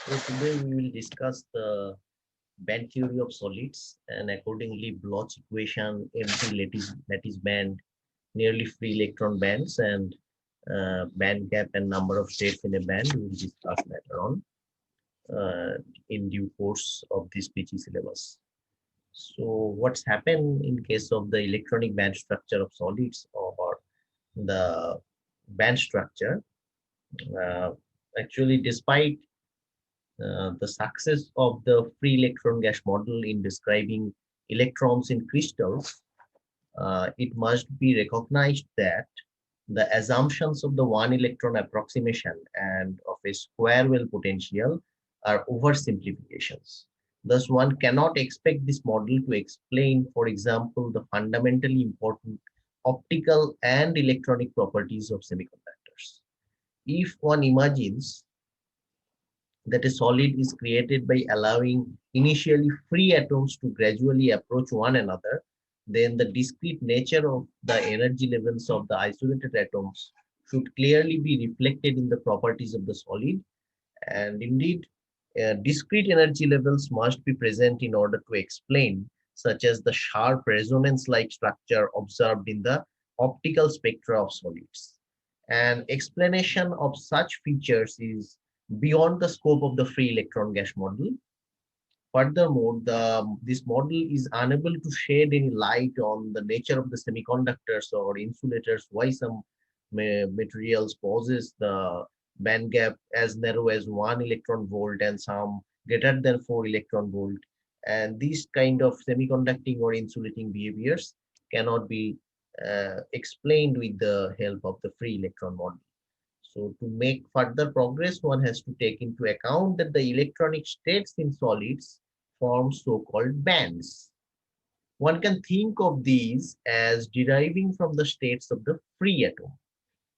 So today we will discuss the band theory of solids and accordingly Bloch equation, empty lattice band, nearly free electron bands and band gap and number of states in a band we will discuss later on in due course of this PG syllabus. So what's happened in case of the electronic band structure of solids or the band structure, uh, actually despite the success of the free electron gas model in describing electrons in crystals, it must be recognized that the assumptions of the one electron approximation and of a square well potential are oversimplifications. Thus, one cannot expect this model to explain, for example, the fundamentally important optical and electronic properties of semiconductors. If one imagines that a solid is created by allowing initially free atoms to gradually approach one another, then the discrete nature of the energy levels of the isolated atoms should clearly be reflected in the properties of the solid. And indeed, discrete energy levels must be present in order to explain, such as the sharp resonance-like structure observed in the optical spectra of solids. An explanation of such features is beyond the scope of the free electron gas model. Furthermore, this model is unable to shed any light on the nature of the semiconductors or insulators, why some materials possess the band gap as narrow as 1 electron volt and some greater than 4 electron volt. And these kind of semiconducting or insulating behaviors cannot be explained with the help of the free electron model. So to make further progress, one has to take into account that the electronic states in solids form so-called bands. One can think of these as deriving from the states of the free atom.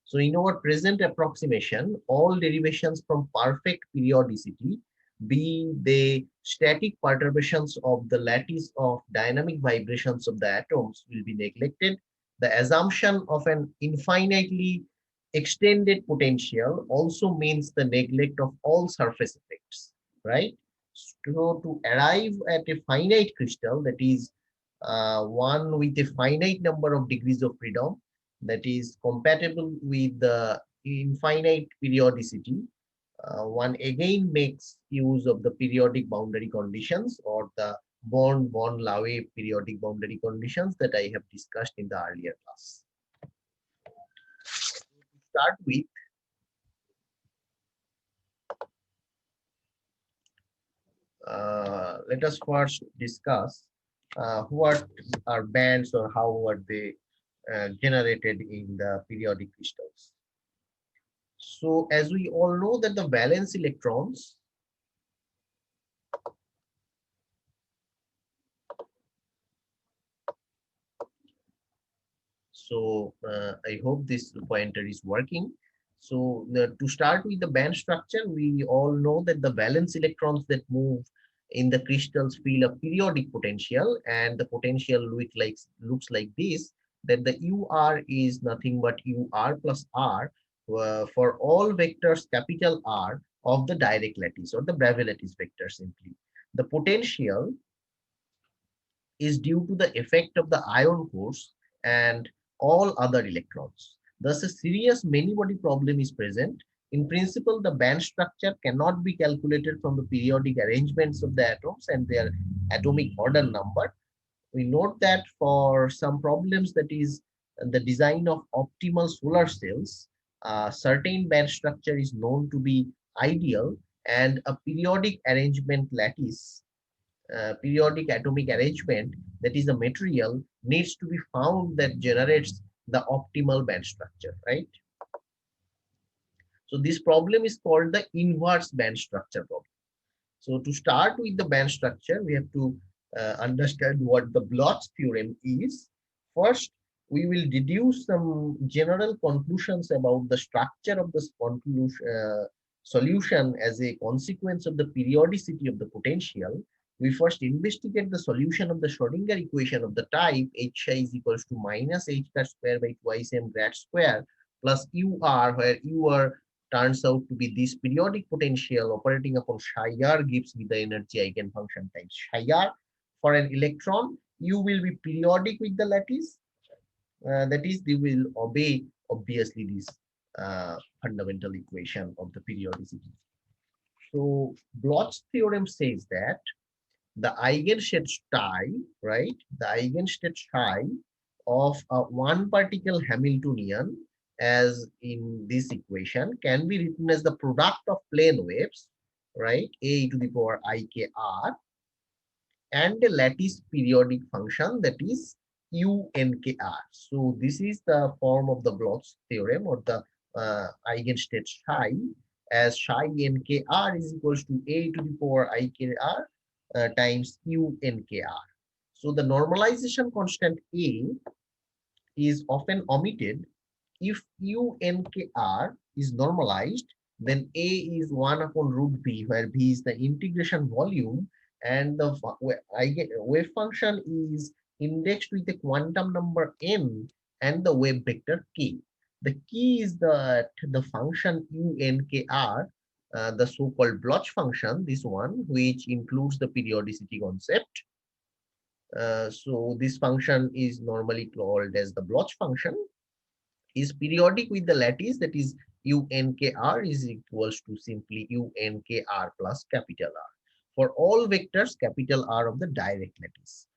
So in our present approximation, all derivations from perfect periodicity, be they static perturbations of the lattice of dynamic vibrations of the atoms, will be neglected. The assumption of an infinitely extended potential also means the neglect of all surface effects, right? So to arrive at a finite crystal, that is one with a finite number of degrees of freedom, that is compatible with the infinite periodicity, one again makes use of the periodic boundary conditions or the Born-Laue periodic boundary conditions that I have discussed in the earlier class. To start with, let us first discuss what are bands or how are they generated in the periodic crystals. So as we all know that the valence electrons I hope this pointer is working. So to start with the band structure, we all know that the valence electrons that move in the crystals feel a periodic potential, and the potential looks like this, that the UR is nothing but UR plus R for all vectors capital R of the direct lattice or the Bravais lattice vector simply. The potential is due to the effect of the ion force and all other electrons. Thus, a serious many-body problem is present. In principle, the band structure cannot be calculated from the periodic arrangements of the atoms and their atomic order number. We note that for some problems, that is the design of optimal solar cells, a certain band structure is known to be ideal, and a periodic arrangement lattice, periodic atomic arrangement, that is the material, needs to be found that generates the optimal band structure, right? So this problem is called the inverse band structure problem. So to start with the band structure, we have to understand what the Blotch theorem is. First, we will deduce some general conclusions about the structure of this solution as a consequence of the periodicity of the potential. We first investigate the solution of the Schrodinger equation of the type h I is equals to minus h square by twice m grad square plus ur, where u are turns out to be this periodic potential operating upon psi r gives me the energy eigenfunction times psi r. For an electron, you will be periodic with the lattice. That is, they will obey obviously this fundamental equation of the periodicity. So Blotch theorem says that the eigenstate psi, right? The eigenstate psi of one particle Hamiltonian, as in this equation, can be written as the product of plane waves, right? A to the power ikr, and a lattice periodic function, that is unkr. So this is the form of the Bloch theorem, or the eigenstate psi, as psi nkr is equals to A to the power ikr times unkr. So the normalization constant A is often omitted. If unkr is normalized, then A is 1 upon root V, where V is the integration volume, and the wave function is indexed with a quantum number n and the wave vector k. The key is that the function unkr, the so-called Bloch function, this one, which includes the periodicity concept. So this function is normally called as the Bloch function, is periodic with the lattice, that is unkr is equals to simply unkr plus capital R for all vectors capital R of the direct lattice.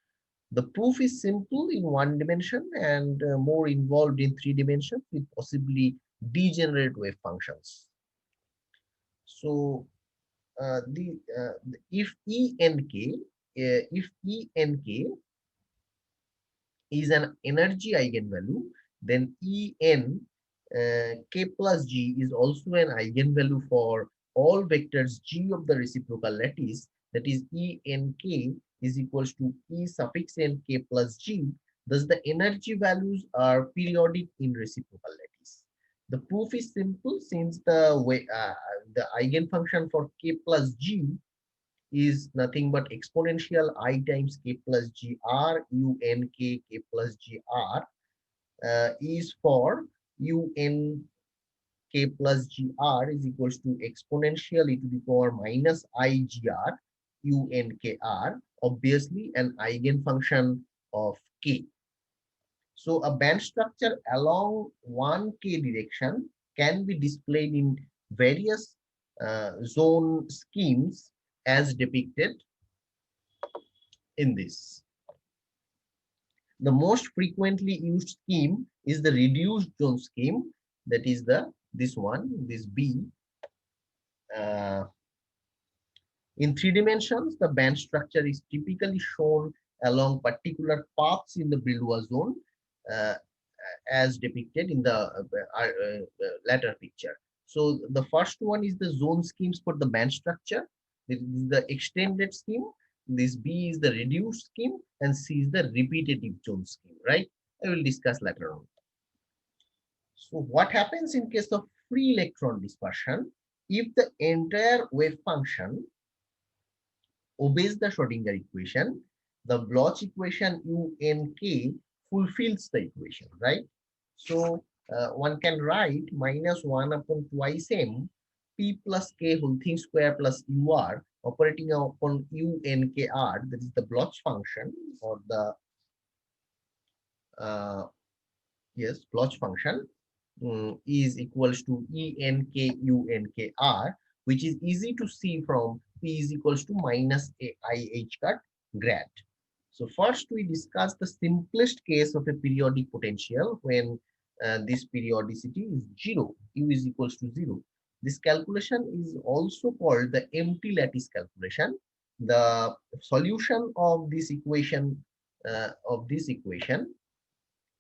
The proof is simple in one dimension and more involved in three dimensions with possibly degenerate wave functions. So if enk is an energy eigenvalue, then En k plus g is also an eigenvalue for all vectors g of the reciprocal lattice, that is Enk is equals to E suffix n k plus g. Thus the energy values are periodic in reciprocal lattice. The proof is simple, since the eigenfunction for k plus g is nothing but exponential I times k plus g r un k plus g r is for un k plus g r is equals to exponential e to the power minus I g r un k r, obviously an eigenfunction of k. So a band structure along 1k direction can be displayed in various zone schemes as depicted in this. The most frequently used scheme is the reduced zone scheme, that is this one, this B. In three dimensions, the band structure is typically shown along particular paths in the Brillouin zone, as depicted in the latter picture. So the first one is the zone schemes for the band structure. This is the extended scheme. This B is the reduced scheme, and C is the repetitive zone scheme, right? I will discuss later on. So what happens in case of free electron dispersion? If the entire wave function obeys the Schrodinger equation, the Bloch equation UNK fulfills the equation, right? So one can write minus 1 upon twice m p plus k whole thing square plus ur operating upon unkr, that is the Bloch function, or the Bloch function is equals to enk unkr, which is easy to see from p is equals to minus I h cut grad. So first we discuss the simplest case of a periodic potential when this periodicity is 0, u is equals to 0. This calculation is also called the empty lattice calculation. The solution of this equation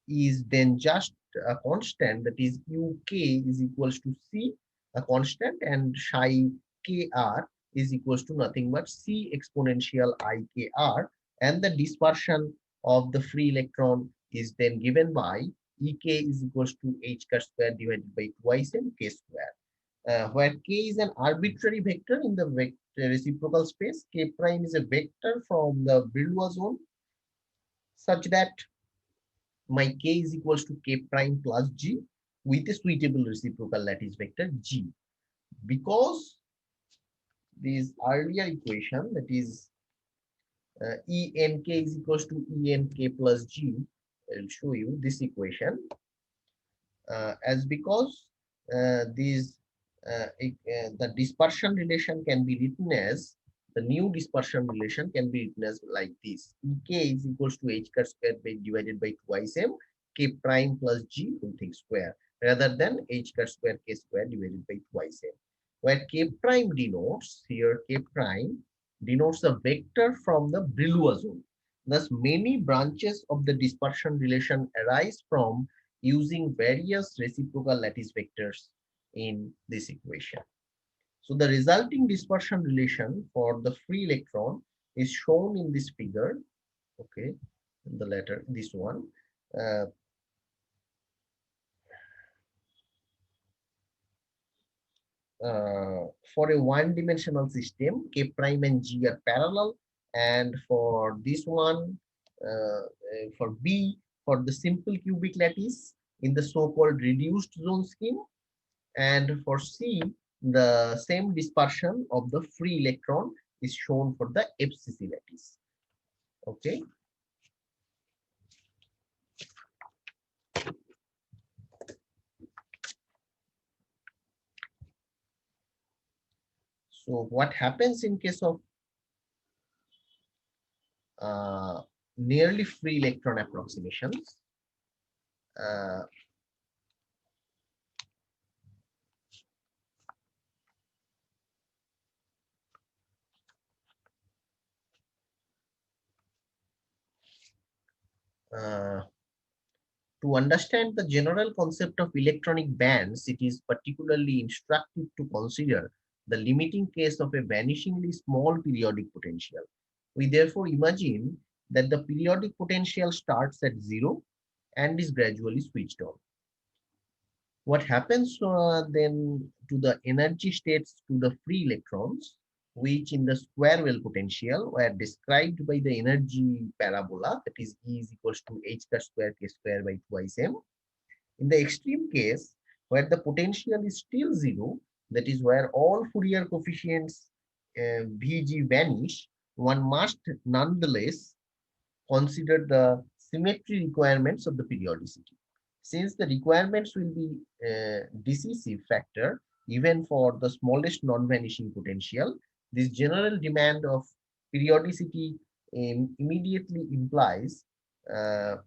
is then just a constant, that is uk is equals to c, a constant, and psi kr is equals to nothing but c exponential ikr, and the dispersion of the free electron is then given by ek is equals to h cut square divided by twice m k square, where k is an arbitrary vector in the vector reciprocal space. K prime is a vector from the Brillouin zone such that my k is equals to k prime plus g with a suitable reciprocal lattice vector g. because this earlier equation, that is ENK is equals to ENK plus G. I'll show you this equation. As because the dispersion relation can be written as, the new dispersion relation can be written as like this: EK is equals to h cut square by divided by twice m k prime plus g whole thing square, rather than h cut square k square divided by twice m, where k prime denotes, here k prime denotes a vector from the Brillouin zone. Thus, many branches of the dispersion relation arise from using various reciprocal lattice vectors in this equation. So the resulting dispersion relation for the free electron is shown in this figure. Okay, in the letter, this one. For a one-dimensional system, K prime and G are parallel, and for this one, for B, for the simple cubic lattice in the so-called reduced zone scheme, and for C, the same dispersion of the free electron is shown for the FCC lattice. Okay. So what happens in case of nearly free electron approximations? To understand the general concept of electronic bands, it is particularly instructive to consider the limiting case of a vanishingly small periodic potential. We therefore imagine that the periodic potential starts at 0 and is gradually switched on. What happens then to the energy states to the free electrons, which in the square well potential were described by the energy parabola, that is E is equals to h cut square k square by twice m. In the extreme case, where the potential is still 0, that is where all Fourier coefficients Vg vanish, one must nonetheless consider the symmetry requirements of the periodicity. Since the requirements will be a decisive factor even for the smallest non-vanishing potential, this general demand of periodicity immediately implies that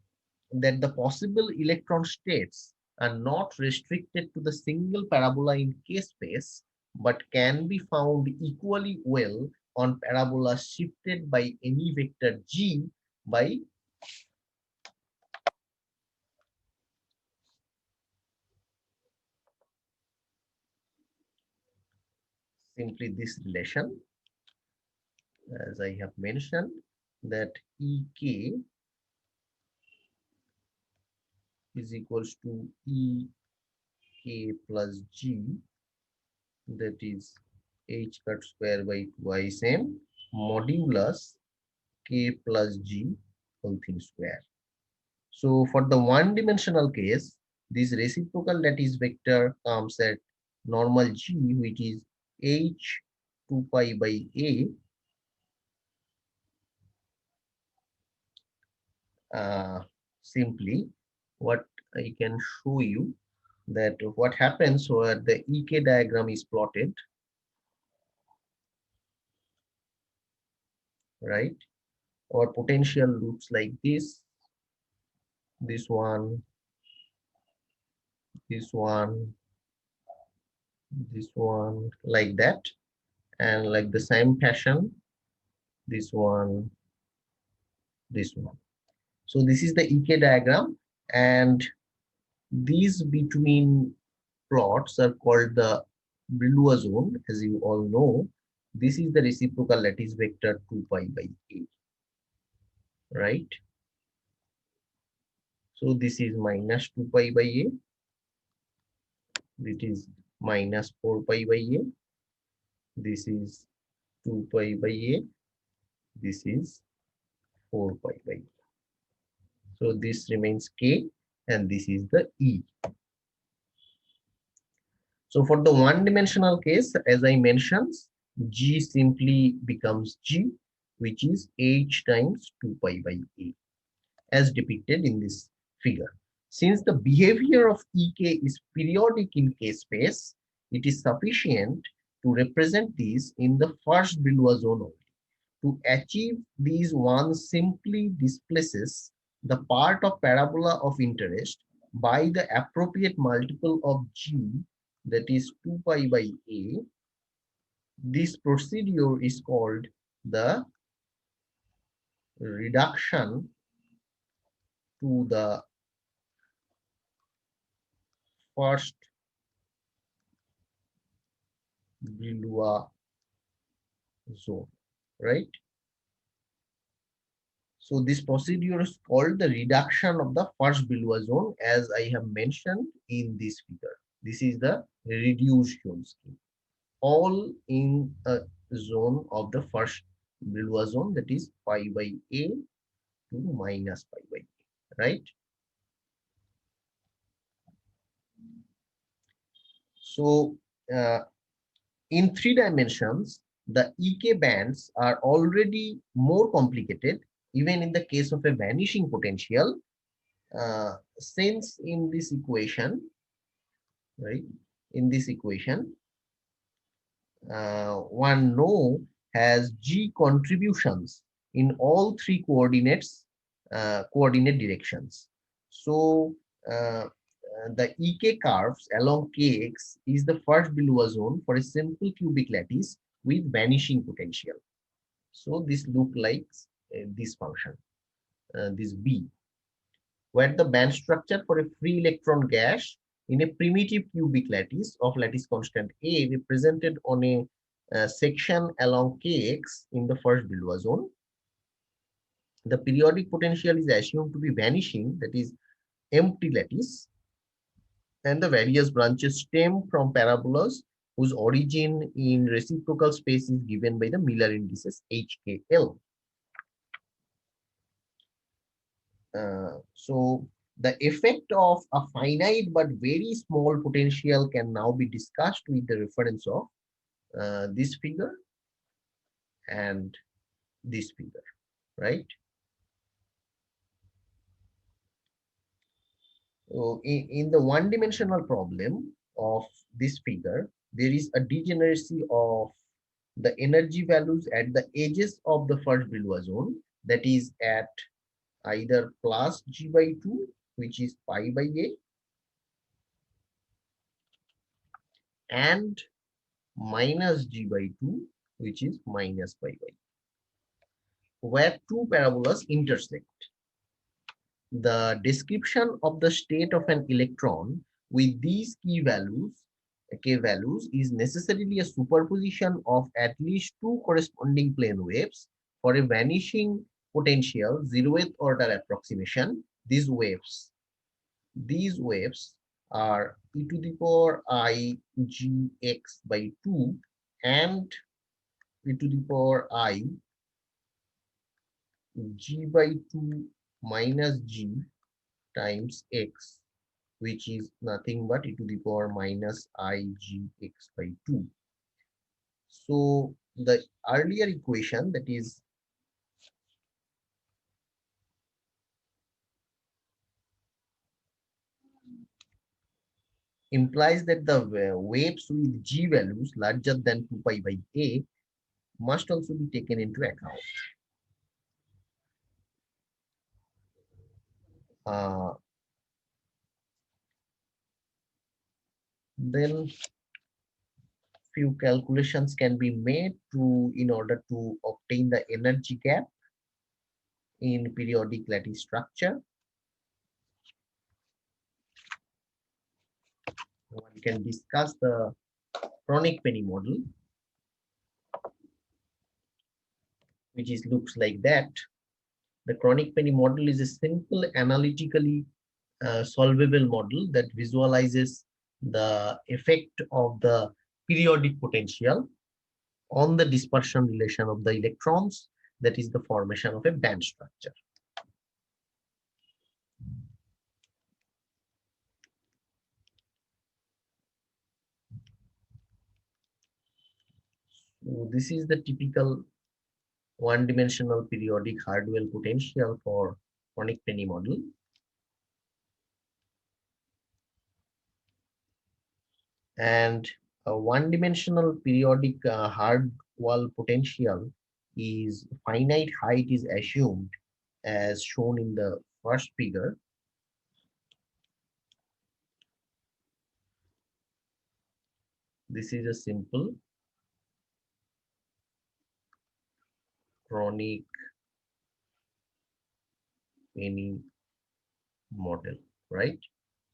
the possible electron states are not restricted to the single parabola in K space, but can be found equally well on parabola shifted by any vector G by simply this relation, as I have mentioned, that EK is equals to EK plus G, that is h cut square by twice m modulus K plus G whole thing square. So for the one-dimensional case, this reciprocal lattice vector comes at normal G, which is h 2 pi by a. Simply what I can show you, that what happens where the EK diagram is plotted, right? Our potential looks like this one, this one, this one, like that, and like the same fashion, this one, this one. So this is the EK diagram, and these between plots are called the Brillouin zone, as you all know. This is the reciprocal lattice vector 2 pi by a, right? So this is minus 2 pi by a. This is minus 4 pi by a. This is 2 pi by a. This is 4 pi by a. So this remains k, and this is the E. So for the one-dimensional case, as I mentioned, G simply becomes G, which is H times 2 pi by A, as depicted in this figure. Since the behavior of Ek is periodic in K space, it is sufficient to represent these in the first Brillouin zone only. To achieve these, one simply displaces the part of parabola of interest by the appropriate multiple of G, that is 2 pi by A. This procedure is called the reduction to the first Brillouin zone, right? So this procedure is called the reduction of the first Brillouin zone, as I have mentioned in this figure. This is the reduced zone scheme, all in a zone of the first Brillouin zone, that is pi by A to minus pi by A, right? So in 3 dimensions, the Ek bands are already more complicated, even in the case of a vanishing potential, since in this equation, right, in this equation, one know has G contributions in all 3 coordinate directions. So the Ek curves along Kx is the first Brillouin zone for a simple cubic lattice with vanishing potential. So this look like this function, this B, where the band structure for a free electron gas in a primitive cubic lattice of lattice constant A represented on a section along Kx in the first Brillouin zone. The periodic potential is assumed to be vanishing, that is empty lattice, and the various branches stem from parabolas whose origin in reciprocal space is given by the Miller indices HKL. So the effect of a finite but very small potential can now be discussed with the reference of this figure and this figure, right? So in the one-dimensional problem of this figure, there is a degeneracy of the energy values at the edges of the first Brillouin zone, that is at either plus G by 2, which is pi by A, and minus G by 2, which is minus pi by A, where 2 parabolas intersect. The description of the state of an electron with these k values is necessarily a superposition of at least 2 corresponding plane waves for a vanishing potential 0th order approximation. These waves are e to the power I gx by 2 and e to the power I g by 2 minus g times x, which is nothing but e to the power minus I gx by 2. So the earlier equation, that is implies that the waves with g values larger than 2 pi by A must also be taken into account. Then few calculations can be made in order to obtain the energy gap in periodic lattice structure. One can discuss the chronic penny model, which looks like that. The chronic penny model is a simple analytically solvable model that visualizes the effect of the periodic potential on the dispersion relation of the electrons, that is the formation of a band structure. So this is the typical one-dimensional periodic Hardwell potential for conic penny model. And a one-dimensional periodic Hardwell potential is finite height is assumed as shown in the first figure. This is a simple conic penny model, right?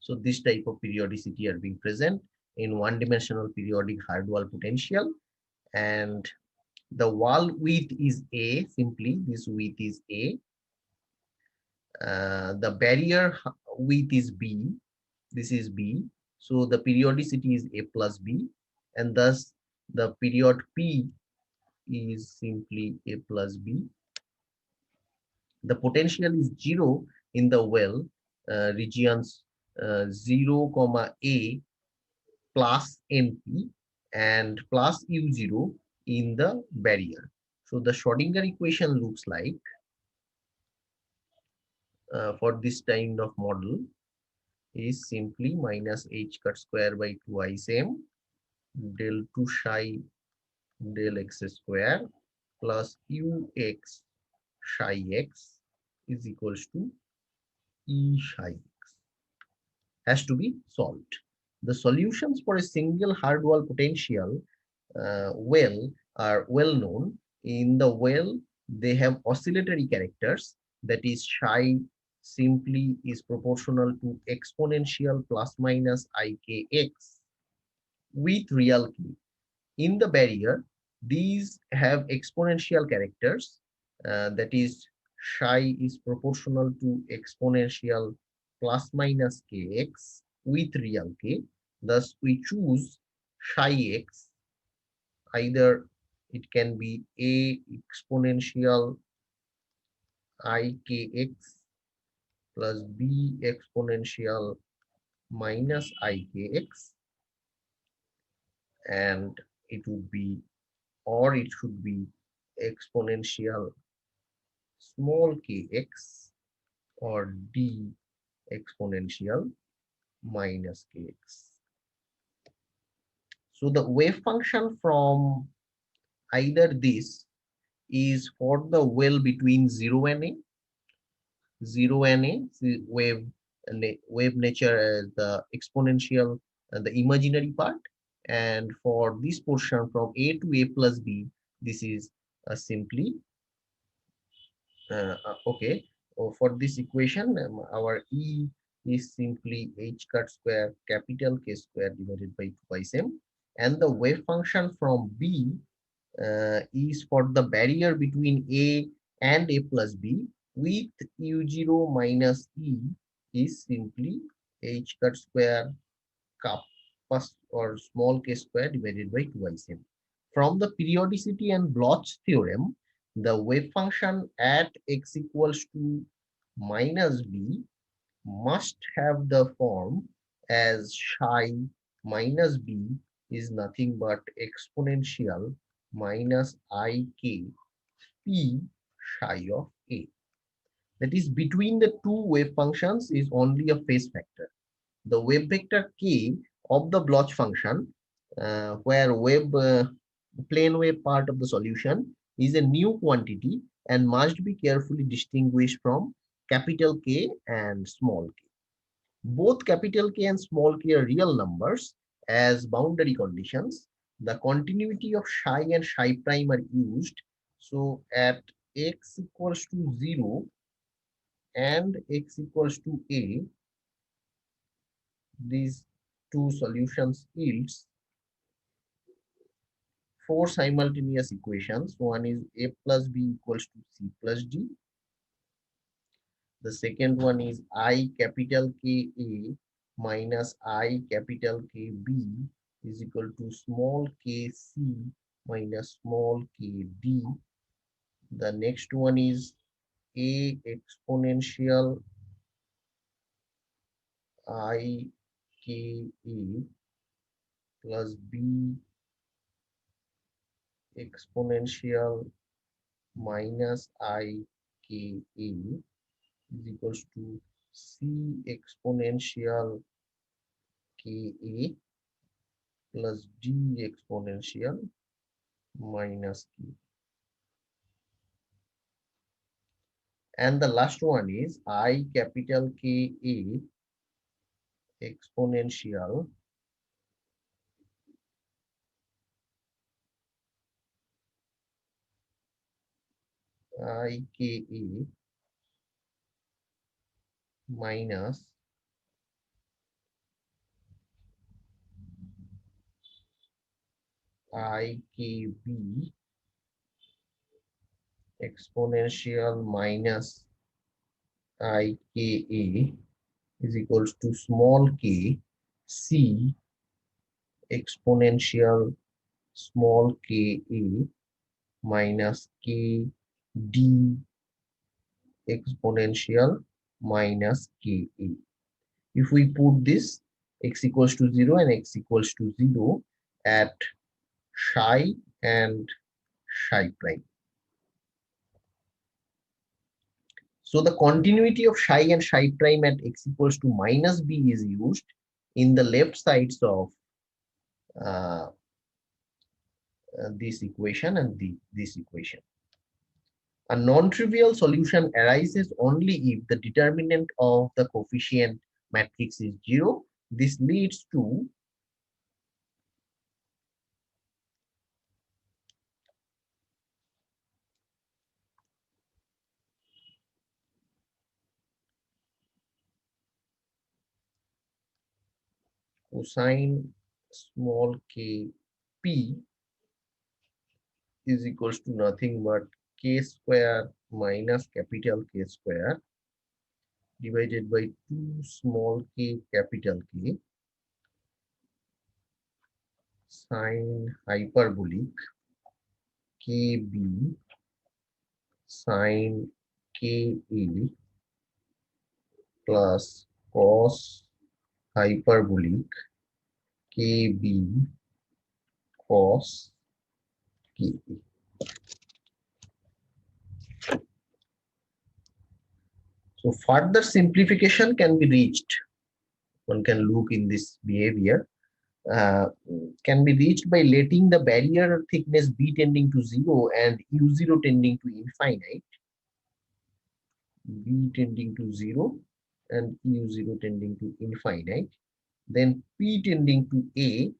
So this type of periodicity are being present in one-dimensional periodic Hardwell potential, and the wall width is A, simply this width is A. The barrier width is B, this is B. So the periodicity is A plus B, and thus the period P is simply A plus B. The potential is 0 in the well regions 0 comma A plus NP and plus U0 in the barrier. So the Schrodinger equation looks like for this kind of model is simply minus h cut square by 2 I same del 2 psi del x square plus ux psi x is equals to e psi x, has to be solved. The solutions for a single Hardwell potential well are well known. In the well, they have oscillatory characters, that is psi simply is proportional to exponential plus minus ikx with real k. In the barrier, these have exponential characters, that is psi is proportional to exponential plus minus kx with real k. Thus, we choose psi x. Either it can be a exponential ikx plus b exponential minus ikx, and it would be, or it should be exponential small kx or d exponential minus kx. So the wave function from either this is for the well between 0 and a, 0 and a wave, wave nature as the exponential, the imaginary part, and for this portion from a to a plus b, this is simply okay. For this equation, our E is simply h cut square capital K square divided by 2 pi same, and the wave function from B is for the barrier between A and A plus B with U0 minus E is simply h cut square kappa or small k square divided by 2 I same. From the periodicity and Blotch theorem, the wave function at x equals to minus b must have the form as psi minus b is nothing but exponential minus ik p psi of a. That is, between the two wave functions is only a phase factor. The wave vector k of the Bloch function, where plane wave part of the solution is a new quantity and must be carefully distinguished from capital K and small k. Both capital K and small k are real numbers as boundary conditions. The continuity of psi and psi prime are used. So at x equals to 0 and x equals to a, these two solutions yields four simultaneous equations. One is a plus b equals to c plus d. The second one is I capital K A minus I capital K B is equal to small k c minus small k d. The next one is A exponential I k A plus b exponential minus I k a is equals to c exponential k a plus d exponential minus k. And the last one is I capital K A exponential I K A minus I K B exponential minus I K A is equals to small k C exponential small k A minus k D exponential minus k A. If we put this x equals to 0 and x equals to 0 at psi and psi prime. So the continuity of psi and psi prime at x equals to minus b is used in the left sides of uh, this equation and this equation. A non-trivial solution arises only if the determinant of the coefficient matrix is 0. This leads to cosine small k p is equals to nothing but k square minus capital K square divided by 2 small k capital K sine hyperbolic kb sine ka plus cos hyperbolic kb cos ka. So further simplification can be reached. One can look in this behavior. Can be reached by letting the barrier thickness b tending to 0 and u0 tending to infinite, b tending to 0 and u0 tending to infinite, then p tending to a.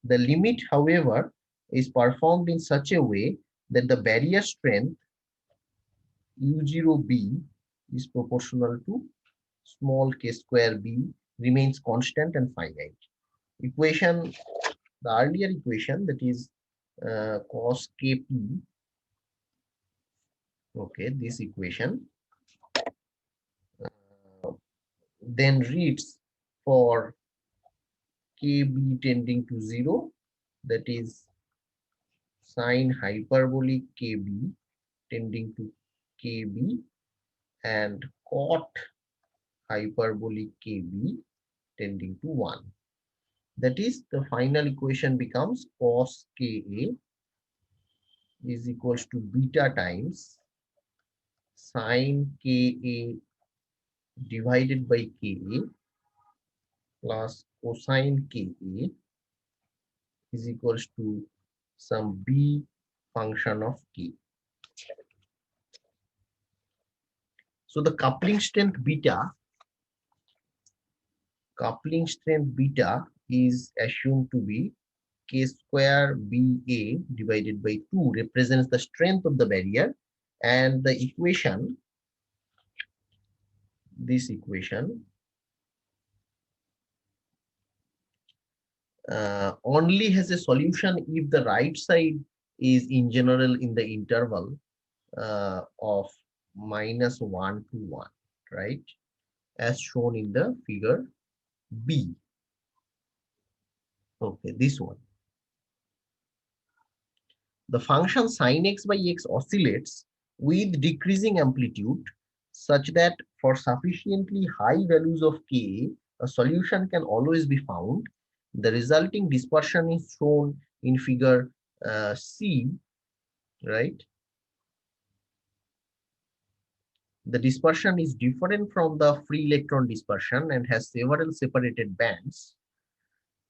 The limit, however, is performed in such a way that the barrier strength u0b is proportional to small k square b remains constant and finite. Equation, the earlier equation, that is cos kp, okay, this equation then reads for kb tending to 0, that is sine hyperbolic kb tending to kb and cot hyperbolic kb tending to 1. That is, the final equation becomes cos ka is equals to beta times sine ka divided by ka plus cosine ka is equals to some b function of k. So the coupling strength beta is assumed to be k square ba divided by 2 represents the strength of the barrier, and the equation, this equation only has a solution if the right side is in general in the interval of -1 to 1, right, as shown in the figure B. Okay, this one. The function sin x by x oscillates with decreasing amplitude such that for sufficiently high values of k, a solution can always be found. The resulting dispersion is shown in figure C, right? The dispersion is different from the free electron dispersion and has several separated bands.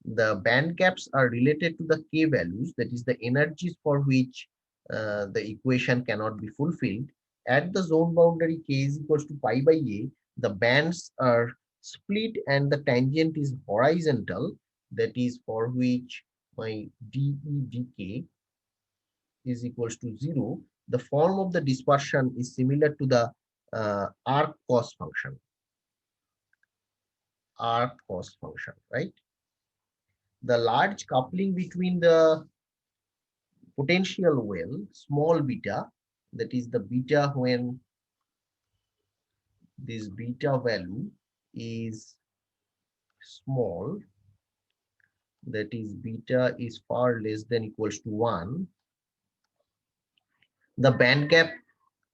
The band gaps are related to the k values, that is the energies for which the equation cannot be fulfilled. At the zone boundary k is equals to pi by a, the bands are split and the tangent is horizontal, that is for which my dE dk is equals to 0. The form of the dispersion is similar to the arc cos function, right? The large coupling between the potential well, small beta, that is the beta when this beta value is small, that is beta is far less than equals to 1, the band gap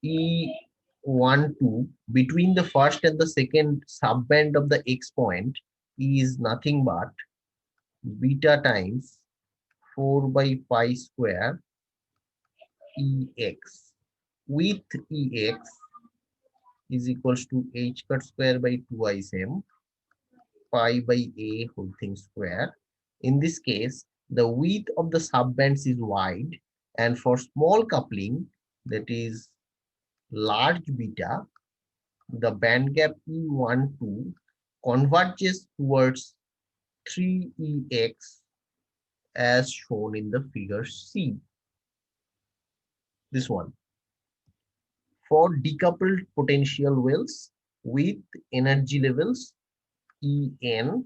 E12 between the first and the second subband of the x point is nothing but beta times 4 by pi square Ex, with Ex is equals to h cut square by 2 m pi by a whole thing square. In this case, the width of the subbands is wide, and for small coupling, that is large beta, the band gap E12 converges towards 3Ex as shown in the figure C. This one. For decoupled potential wells with energy levels En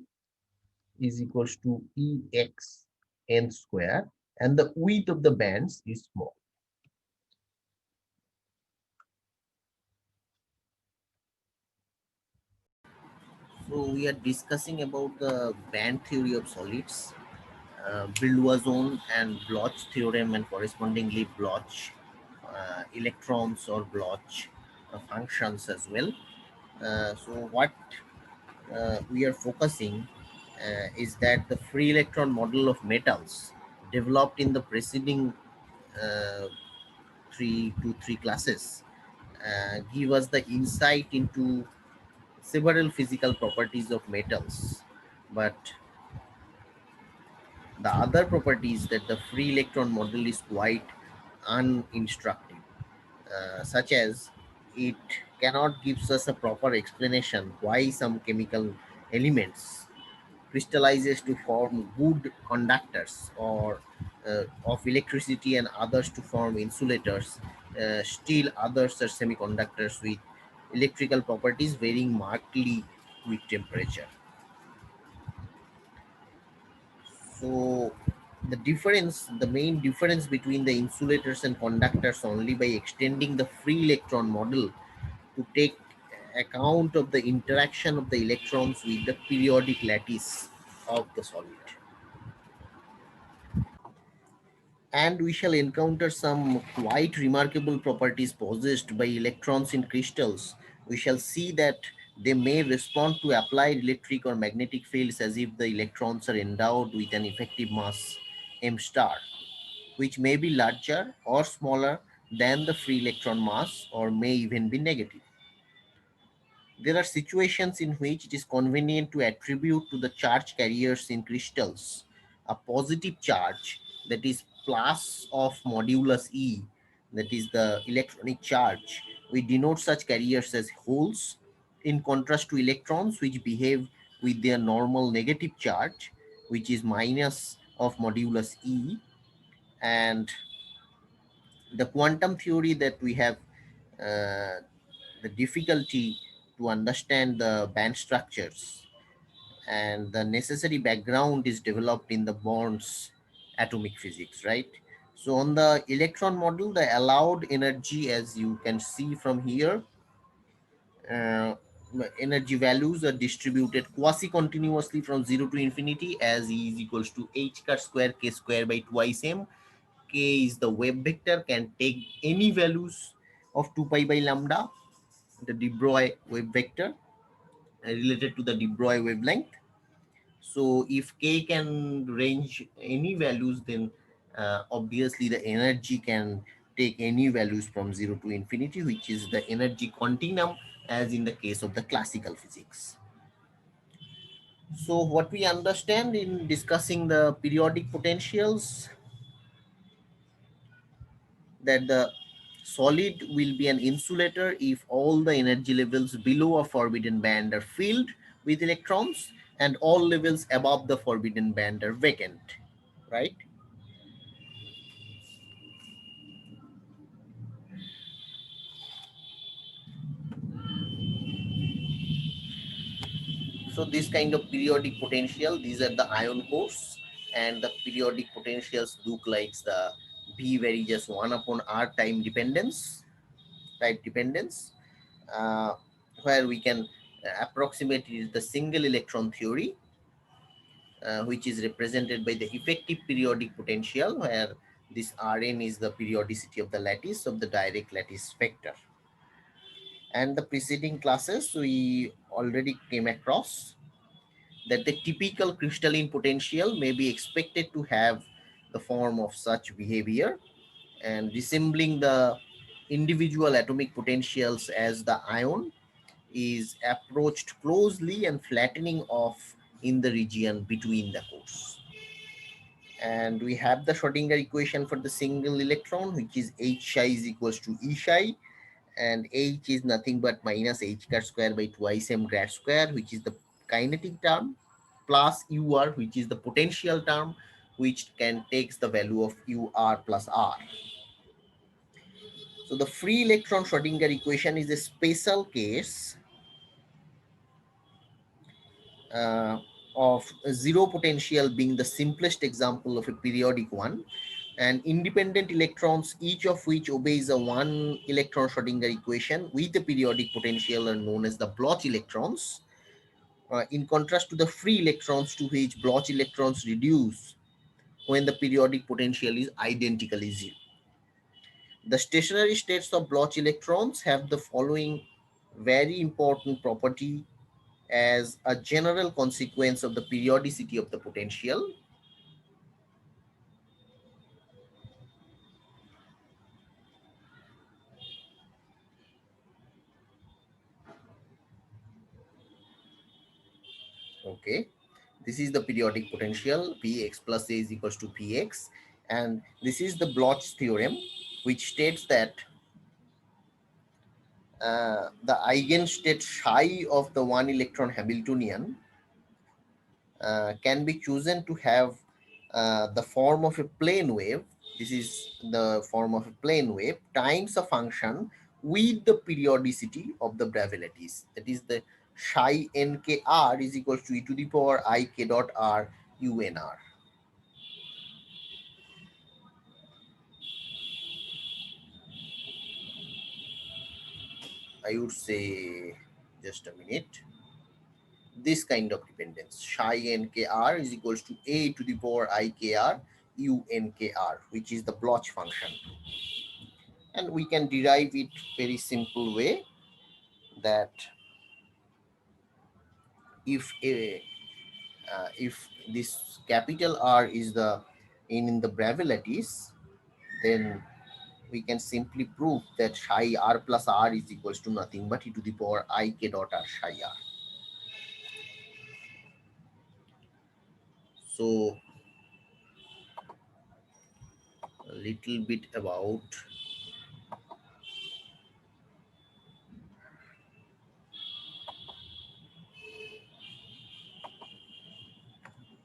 is equals to Ex n square, and the width of the bands is small. So we are discussing about the band theory of solids, Brillouin and Blotch theorem, and correspondingly Bloch electrons or Bloch functions as well. So what we are focusing is that the free electron model of metals developed in the preceding uh, three classes give us the insight into several physical properties of metals, but the other properties that the free electron model is quite uninstructive, such as it cannot gives us a proper explanation why some chemical elements crystallizes to form good conductors or of electricity and others to form insulators. Still others are semiconductors with electrical properties varying markedly with temperature. So the main difference between the insulators and conductors only by extending the free electron model to take account of the interaction of the electrons with the periodic lattice of the solid. And we shall encounter some quite remarkable properties possessed by electrons in crystals. We shall see that they may respond to applied electric or magnetic fields as if the electrons are endowed with an effective mass m star, which may be larger or smaller than the free electron mass or may even be negative. There are situations in which it is convenient to attribute to the charge carriers in crystals a positive charge, that is plus of modulus E, that is the electronic charge. We denote such carriers as holes, in contrast to electrons which behave with their normal negative charge, which is minus of modulus E. And the quantum theory that we have the difficulty to understand the band structures, and the necessary background is developed in the Born's atomic physics, right? So on the electron model, the allowed energy, as you can see from here, uh, energy values are distributed quasi-continuously from 0 to infinity as E is equals to h cut square k square by twice m. K is the wave vector, can take any values of 2 pi by lambda, the de Broglie wave vector related to the de Broglie wavelength. So if k can range any values, then obviously the energy can take any values from 0 to infinity, which is the energy continuum as in the case of the classical physics. So what we understand in discussing the periodic potentials, that the solid will be an insulator if all the energy levels below a forbidden band are filled with electrons and all levels above the forbidden band are vacant, right? So this kind of periodic potential, these are the ion cores, and the periodic potentials look like the V varies 1 upon R time dependence, type dependence, uh, where we can approximate it is the single electron theory, which is represented by the effective periodic potential, where this Rn is the periodicity of the lattice of the direct lattice vector. And the preceding classes we already came across that the typical crystalline potential may be expected to have the form of such behavior and resembling the individual atomic potentials as the ion is approached closely and flattening off in the region between the cores. And we have the Schrodinger equation for the single electron, which is H psi is equals to E psi, and H is nothing but minus H cut square by twice m grad square, which is the kinetic term, plus UR, which is the potential term, which can takes the value of UR plus R. So the free electron Schrodinger equation is a special case uh, of zero potential being the simplest example of a periodic one, and independent electrons, each of which obeys a one electron Schrodinger equation with a periodic potential, are known as the Bloch electrons, in contrast to the free electrons to which Bloch electrons reduce when the periodic potential is identically zero. The stationary states of Bloch electrons have the following very important property as a general consequence of the periodicity of the potential. Okay, this is the periodic potential, Px plus A is equals to Px, and this is the Blotch theorem, which states that the eigenstate psi of the one electron Hamiltonian can be chosen to have the form of a plane wave. This is the form of a plane wave times a function with the periodicity of the Bravais. That is the psi nkr is equals to e to the power I k dot r unr. I would say, just a minute, this kind of dependence. Psi nkr is equals to a to the power I k r unkr, which is the Bloch function. And we can derive it very simple way that if this capital R is the in the Bravais lattice, then we can simply prove that psi r plus r is equals to nothing but e to the power I k dot r psi r. So a little bit about,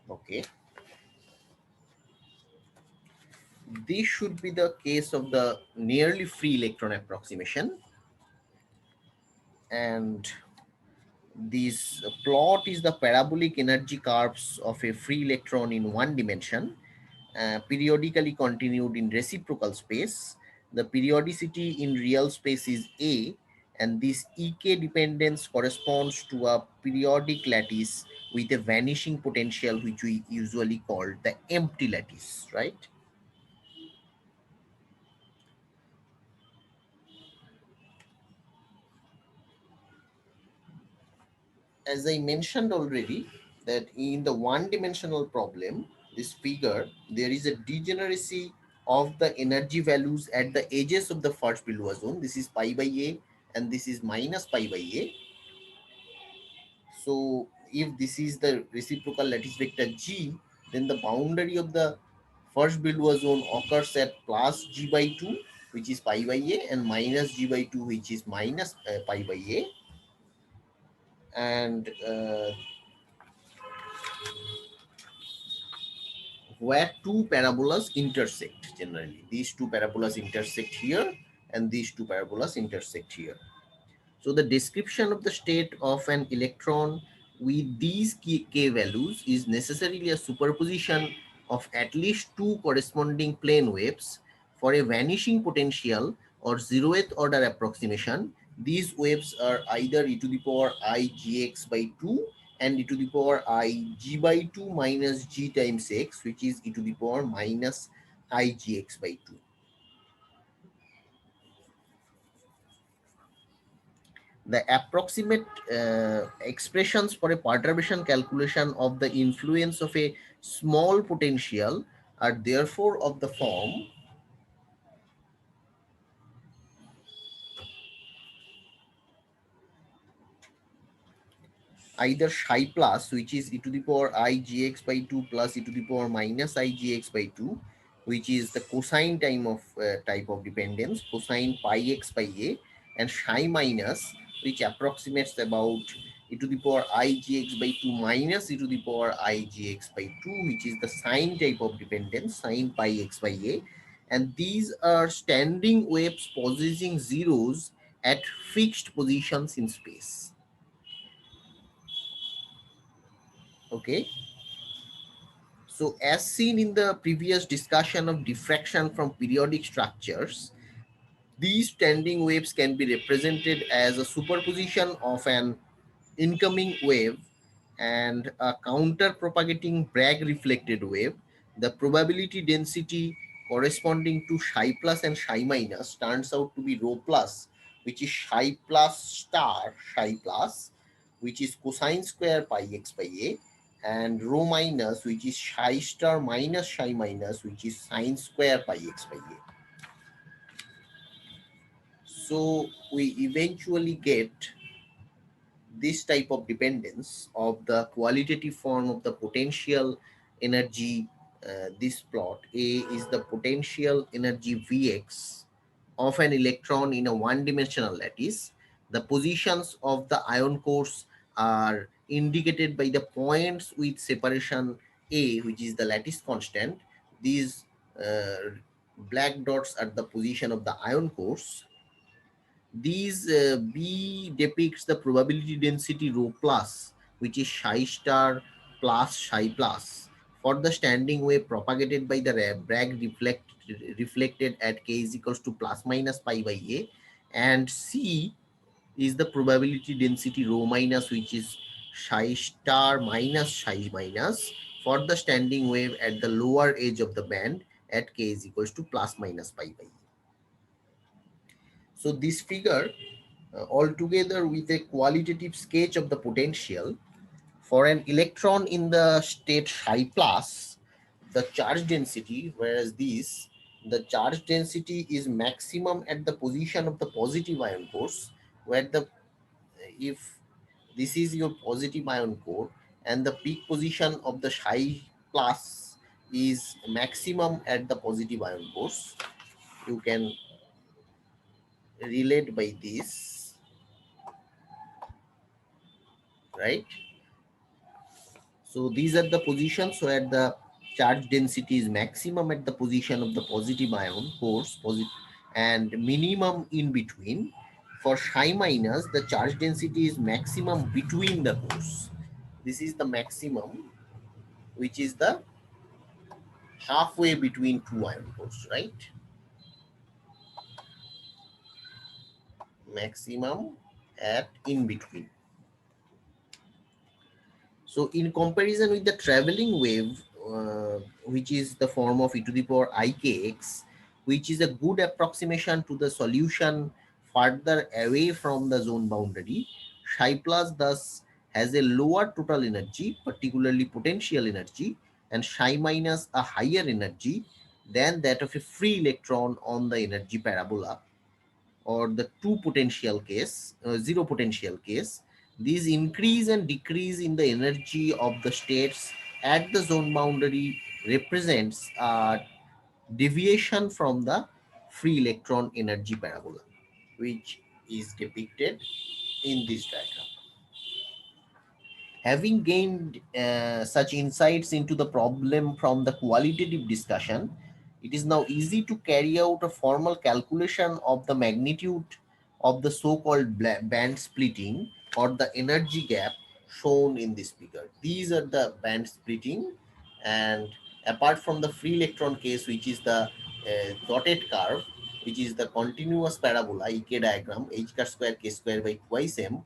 okay, this should be the case of the nearly free electron approximation. And this plot is the parabolic energy curves of a free electron in one dimension, periodically continued in reciprocal space. The periodicity in real space is A, and this Ek dependence corresponds to a periodic lattice with a vanishing potential, which we usually call the empty lattice, right? As I mentioned already, that in the one dimensional problem, this figure, there is a degeneracy of the energy values at the edges of the first Brillouin zone. This is pi by a and this is minus pi by a. So if this is the reciprocal lattice vector G, then the boundary of the first Brillouin zone occurs at plus G by 2, which is pi by a, and minus G by 2, which is minus pi by a. And where two parabolas intersect generally. These two parabolas intersect here and these two parabolas intersect here. So the description of the state of an electron with these k values is necessarily a superposition of at least two corresponding plane waves for a vanishing potential or zeroth order approximation. These waves are either e to the power I gx by 2 and e to the power I g by 2 minus g times x, which is e to the power minus I gx by 2. The approximate expressions for a perturbation calculation of the influence of a small potential are therefore of the form either psi plus, which is e to the power I gx by 2 plus e to the power minus I gx by 2, which is the cosine type of dependence, cosine pi x by a, and psi minus, which approximates about e to the power I gx by 2 minus e to the power I gx by 2, which is the sine type of dependence, sine pi x by a. And these are standing waves possessing zeros at fixed positions in space. Okay. So as seen in the previous discussion of diffraction from periodic structures, these standing waves can be represented as a superposition of an incoming wave and a counter propagating Bragg reflected wave. The probability density corresponding to psi plus and psi minus turns out to be rho plus, which is psi plus star psi plus, which is cosine square pi x by a, and rho minus, which is psi star minus psi minus, which is sine square pi x by a. So we eventually get this type of dependence of the qualitative form of the potential energy. This plot A is the potential energy Vx of an electron in a one-dimensional lattice. The positions of the ion cores are indicated by the points with separation A, which is the lattice constant. These black dots are the position of the ion cores. These B depicts the probability density rho plus, which is psi star plus psi plus, for the standing wave propagated by the Bragg reflected at k is equals to plus minus pi by a, and C is the probability density rho minus, which is psi star minus psi minus, for the standing wave at the lower edge of the band at k is equals to plus minus pi by a. So this figure altogether with a qualitative sketch of the potential for an electron in the state psi plus, the charge density, whereas the charge density is maximum at the position of the positive ion cores, where if this is your positive ion core and the peak position of the psi plus is maximum at the positive ion cores, you can relate by this, right? So these are the positions where the charge density is maximum at the position of the positive ion cores, and minimum in between. For psi minus, the charge density is maximum between the cores. This is the maximum, which is the halfway between two ion cores, right? Maximum at in between. So in comparison with the traveling wave, which is the form of e to the power ikx, which is a good approximation to the solution further away from the zone boundary, psi plus thus has a lower total energy, particularly potential energy, and psi minus a higher energy. than that of a free electron on the energy parabola, or the two potential case, zero potential case. These increase and decrease in the energy of the states at the zone boundary represents a deviation from the free electron energy parabola, which is depicted in this diagram. Having gained such insights into the problem from the qualitative discussion, it is now easy to carry out a formal calculation of the magnitude of the so-called band splitting or the energy gap shown in this figure. These are the band splitting, and apart from the free electron case, which is the dotted curve, which is the continuous parabola EK diagram, h car square k square by twice m,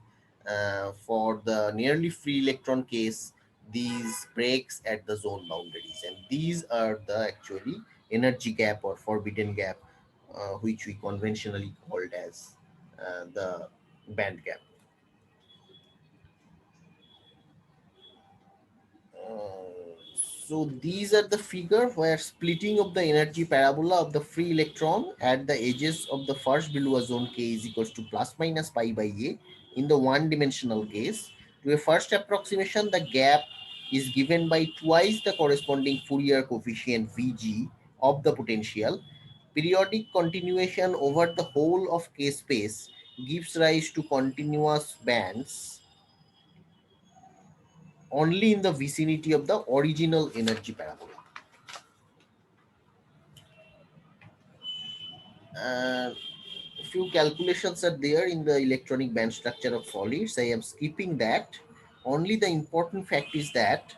for the nearly free electron case, these breaks at the zone boundaries, and these are the actually energy gap or forbidden gap, which we conventionally called as the band gap. So these are the figure where splitting of the energy parabola of the free electron at the edges of the first Brillouin zone k is equals to plus minus pi by a in the one-dimensional case. To a first approximation, the gap is given by twice the corresponding Fourier coefficient Vg of the potential. Periodic continuation over the whole of k space gives rise to continuous bands only in the vicinity of the original energy parabola. A few calculations are there in the electronic band structure of solids. I am skipping that. Only the important fact is that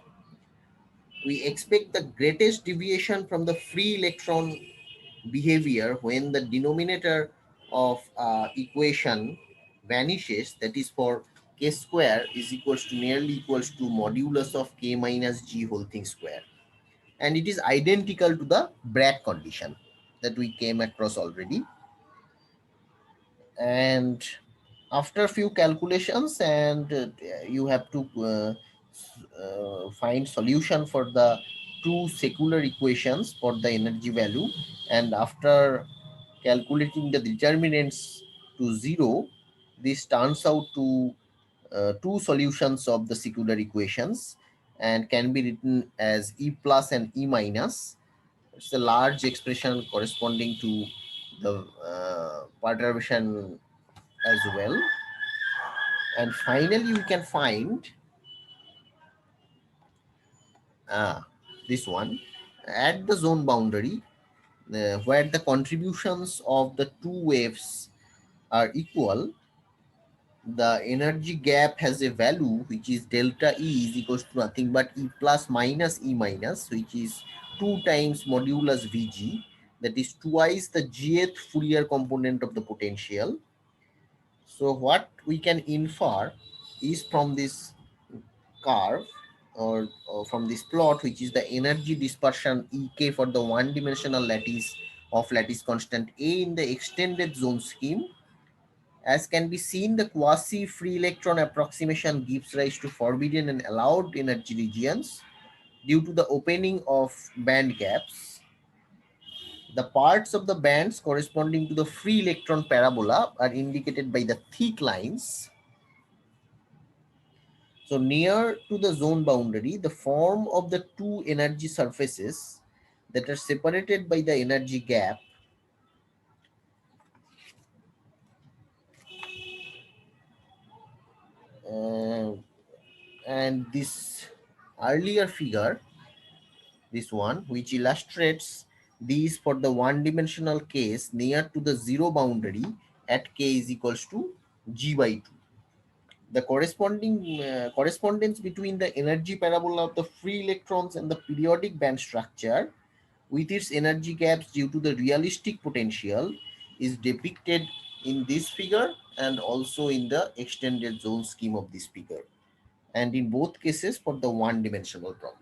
we expect the greatest deviation from the free electron behavior when the denominator of equation vanishes, that is for k square is equals to nearly equals to modulus of k minus g whole thing square, and it is identical to the Bragg condition that we came across already. And after a few calculations, and you have to find solution for the two secular equations for the energy value, and after calculating the determinants to zero, this turns out to two solutions of the secular equations and can be written as E plus and E minus. It's a large expression corresponding to the perturbation as well. And finally, we can find this one at the zone boundary, where the contributions of the two waves are equal. The energy gap has a value which is delta E is equals to nothing but E plus minus E minus, which is 2 times modulus Vg, that is twice the gth Fourier component of the potential. So what we can infer is from this curve, or from this plot, which is the energy dispersion Ek for the one-dimensional lattice of lattice constant A in the extended zone scheme. As can be seen, the quasi-free electron approximation gives rise to forbidden and allowed energy regions due to the opening of band gaps. The parts of the bands corresponding to the free electron parabola are indicated by the thick lines. So near to the zone boundary, the form of the two energy surfaces that are separated by the energy gap uh, and this earlier figure, this one, which illustrates these for the one-dimensional case near to the zero boundary at k is equals to g by 2. The corresponding correspondence between the energy parabola of the free electrons and the periodic band structure with its energy gaps due to the realistic potential is depicted in this figure and also in the extended zone scheme of this figure, and in both cases for the one-dimensional problem.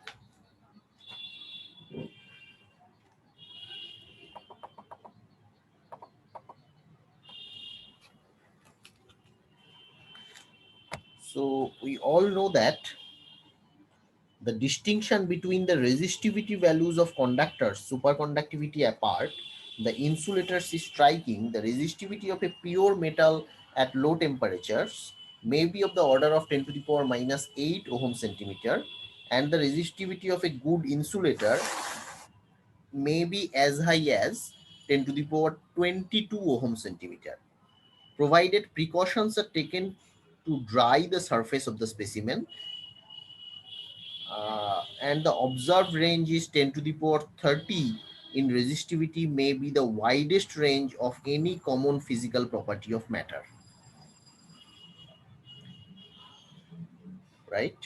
So we all know that The distinction between the resistivity values of conductors, superconductivity apart, the insulators is striking. The resistivity of a pure metal at low temperatures may be of the order of 10 to the power minus 8 ohm centimeter, and the resistivity of a good insulator may be as high as 10 to the power 22 ohm centimeter, provided precautions are taken to dry the surface of the specimen, and the observed range is 10 to the power 30 in resistivity may be the widest range of any common physical property of matter, right?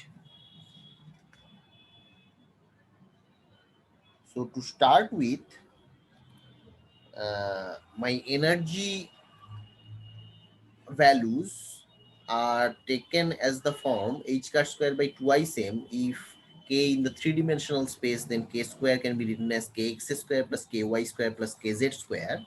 So to start with, my energy values are taken as the form h car square by 2 m. If k in the three-dimensional space, then k square can be written as kx square plus ky square plus kz square,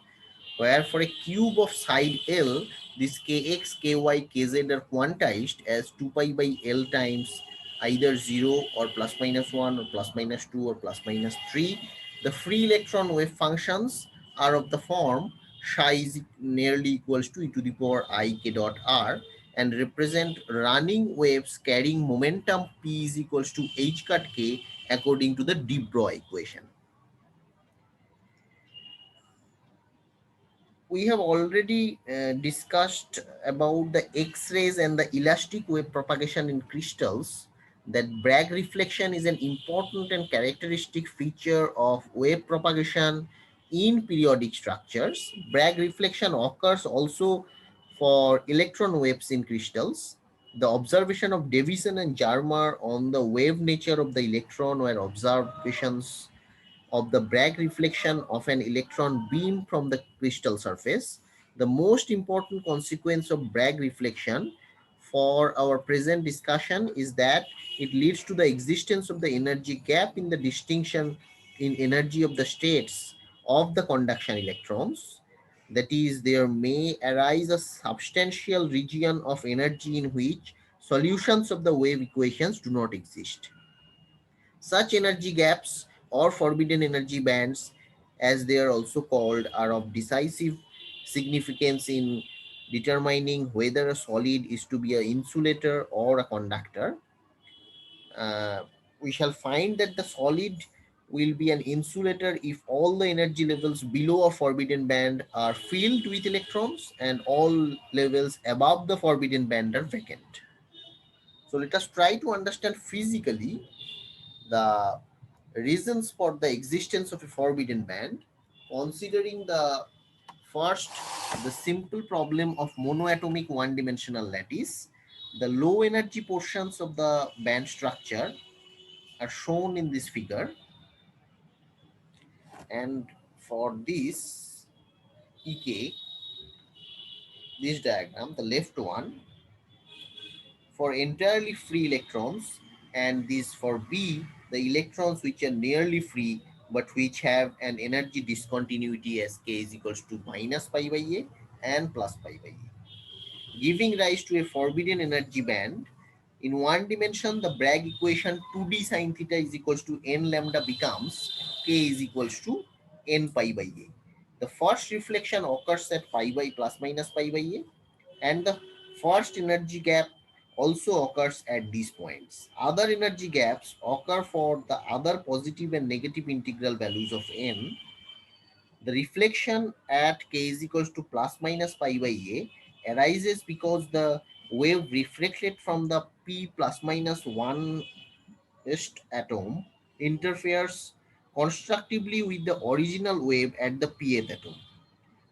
where for a cube of side L, this kx, ky, kz are quantized as 2 pi by L times either 0 or plus minus 1 or plus minus 2 or plus minus 3. The free electron wave functions are of the form psi is nearly equals to e to the power I k dot r, and represent running waves carrying momentum p is equals to h cut k according to the de Broglie equation. We have already discussed about the X-rays and the elastic wave propagation in crystals, that Bragg reflection is an important and characteristic feature of wave propagation in periodic structures. Bragg reflection occurs also for electron waves in crystals. The observation of Davison and Jarmar on the wave nature of the electron were observations of the Bragg reflection of an electron beam from the crystal surface. The most important consequence of Bragg reflection for our present discussion is that it leads to the existence of the energy gap in the distinction in energy of the states of the conduction electrons. That is, there may arise a substantial region of energy in which solutions of the wave equations do not exist. Such energy gaps or forbidden energy bands, as they are also called, are of decisive significance in determining whether a solid is to be an insulator or a conductor. Uh, we shall find that the solid will be an insulator if all the energy levels below a forbidden band are filled with electrons and all levels above the forbidden band are vacant. So let us try to understand physically the reasons for the existence of a forbidden band, considering first the simple problem of monoatomic one-dimensional lattice. The low energy portions of the band structure are shown in this figure, and for this ek, this diagram, the left one, for entirely free electrons, and this for B, the electrons which are nearly free but which have an energy discontinuity as k is equals to minus pi by a and plus pi by a, giving rise to a forbidden energy band. In one dimension, the Bragg equation 2d sine theta is equals to n lambda becomes k is equals to n pi by a. The first reflection occurs at pi by plus minus pi by a, and the first energy gap also occurs at these points. Other energy gaps occur for the other positive and negative integral values of n. The reflection at k is equals to plus minus pi by a arises because the wave reflected from the p plus minus 1st atom interferes constructively with the original wave at the pth atom.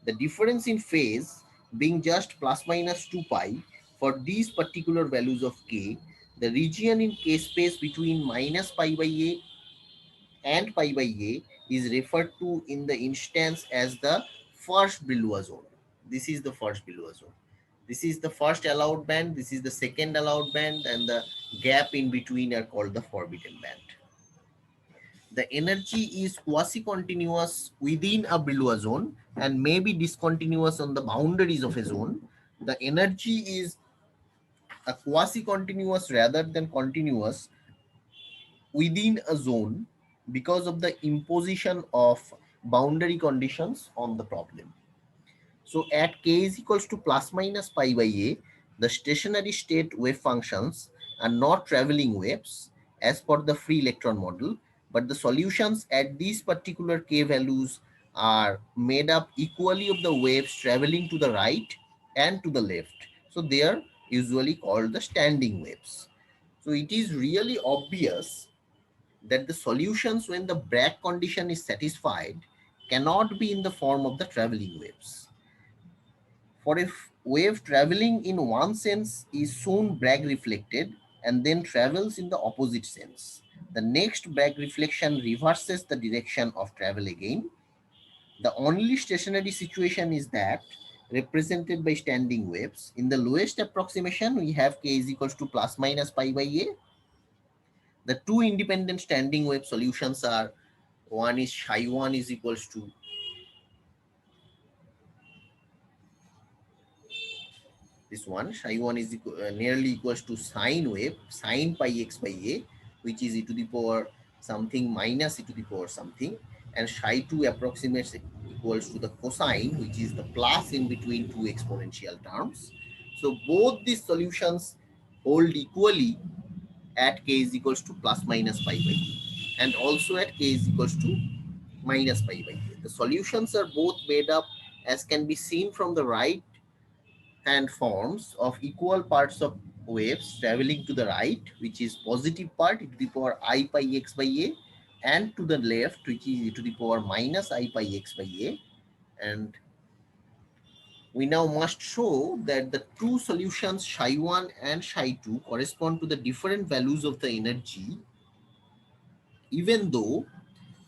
The difference in phase being just plus minus 2 pi for these particular values of k, the region in k space between minus pi by a and pi by a is referred to in the instance as the first Brillouin zone. This is the first Brillouin zone. This is the first allowed band, this is the second allowed band, and the gap in between are called the forbidden band. The energy is quasi-continuous within a Brillouin zone and may be discontinuous on the boundaries of a zone. The energy is a quasi-continuous rather than continuous within a zone because of the imposition of boundary conditions on the problem. So at k is equals to plus minus pi by a, the stationary state wave functions are not traveling waves as per the free electron model, but the solutions at these particular k values are made up equally of the waves traveling to the right and to the left. So they are usually called the standing waves. So it is really obvious that the solutions when the Bragg condition is satisfied cannot be in the form of the traveling waves. For a wave traveling in one sense is soon Bragg reflected and then travels in the opposite sense. The next Bragg reflection reverses the direction of travel again. The only stationary situation is that represented by standing waves. In the lowest approximation, we have k is equals to plus minus pi by a. The two independent standing wave solutions are, one is psi 1 is equals to this one, psi 1 is nearly equals to sine wave, sine pi x by a, which is e to the power something minus e to the power something, and psi 2 approximates equals to the cosine, which is the plus in between two exponential terms. So both these solutions hold equally at k is equals to plus minus pi by a, and also at k is equals to minus pi by a. The solutions are both made up, as can be seen from the right hand, forms of equal parts of waves traveling to the right, which is positive part e to the power I pi x by a, and to the left, which is e to the power minus I pi x by a. And we now must show that the two solutions psi 1 and psi 2 correspond to the different values of the energy, even though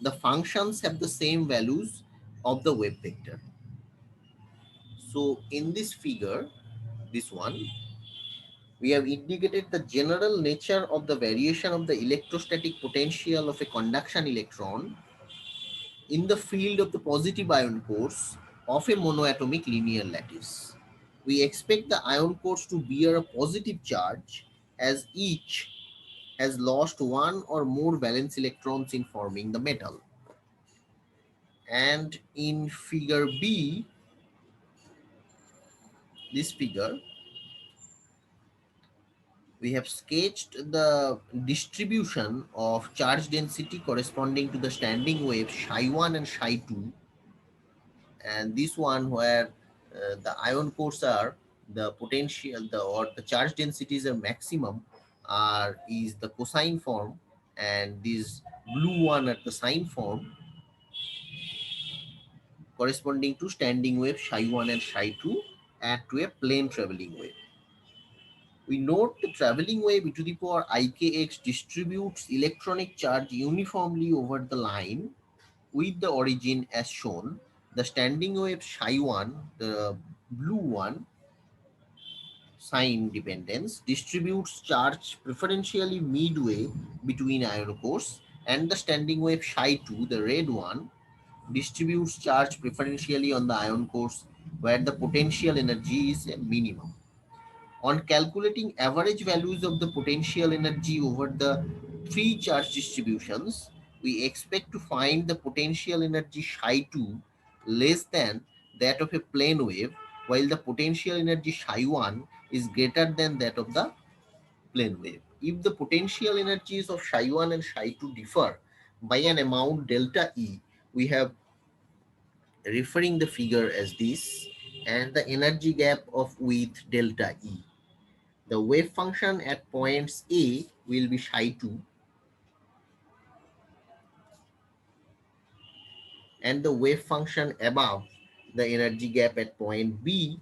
the functions have the same values of the wave vector. So in this figure, this one, we have indicated the general nature of the variation of the electrostatic potential of a conduction electron in the field of the positive ion cores of a monoatomic linear lattice. We expect the ion cores to bear a positive charge as each has lost one or more valence electrons in forming the metal. And in figure B, this figure, we have sketched the distribution of charge density corresponding to the standing waves psi 1 and psi 2, and this one where the ion cores are the potential, the charge densities are maximum, is the cosine form, and this blue one at the sine form corresponding to standing wave psi 1 and psi 2 and to a plane traveling wave. We note the traveling wave e to the power ikx distributes electronic charge uniformly over the line with the origin as shown. The standing wave psi 1, the blue one, sign dependence, distributes charge preferentially midway between ion cores, and the standing wave psi 2, the red one, distributes charge preferentially on the ion cores where the potential energy is a minimum. On calculating average values of the potential energy over the three charge distributions, we expect to find the potential energy psi 2 less than that of a plane wave, while the potential energy psi 1 is greater than that of the plane wave. If the potential energies of psi 1 and psi 2 differ by an amount delta E, we have referring the figure as this, and the energy gap of width delta E. The wave function at points A will be psi 2, and the wave function above the energy gap at point B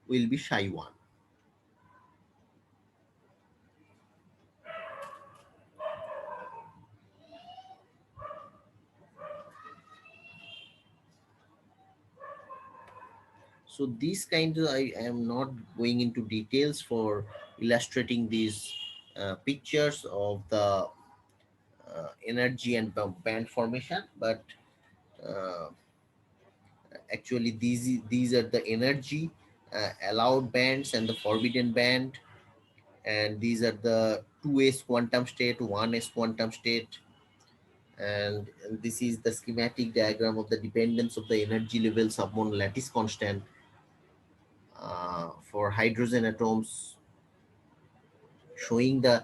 will be psi 1. So these kinds of, I am not going into details for illustrating these pictures of the energy and band formation, but uh, actually these are the energy allowed bands and the forbidden band, and these are the 2s quantum state, 1s quantum state. And this is the schematic diagram of the dependence of the energy levels upon lattice constant for hydrogen atoms, showing the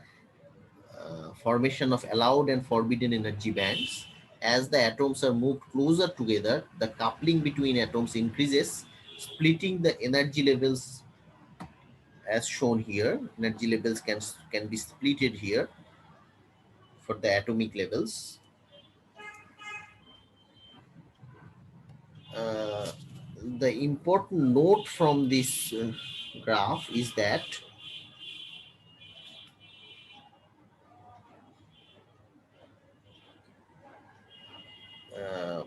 formation of allowed and forbidden energy bands. As the atoms are moved closer together, the coupling between atoms increases, splitting the energy levels as shown here. Energy levels can be splitted here for the atomic levels. Uh, the important note from this graph is that uh,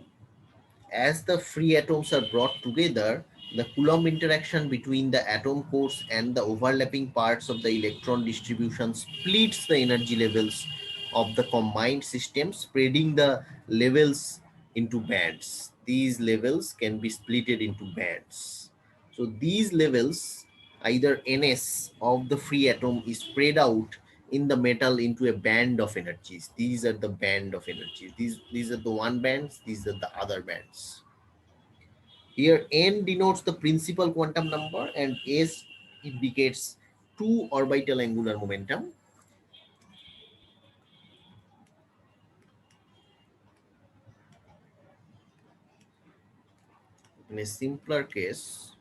as the free atoms are brought together, the Coulomb interaction between the atom cores and the overlapping parts of the electron distribution splits the energy levels of the combined system, spreading the levels into bands. These levels can be splitted into bands. So these levels, either ns of the free atom is spread out in the metal into a band of energies. These are the band of energies. These are the one bands, these are the other bands. Here n denotes the principal quantum number and s indicates two orbital angular momentum. In a simpler case,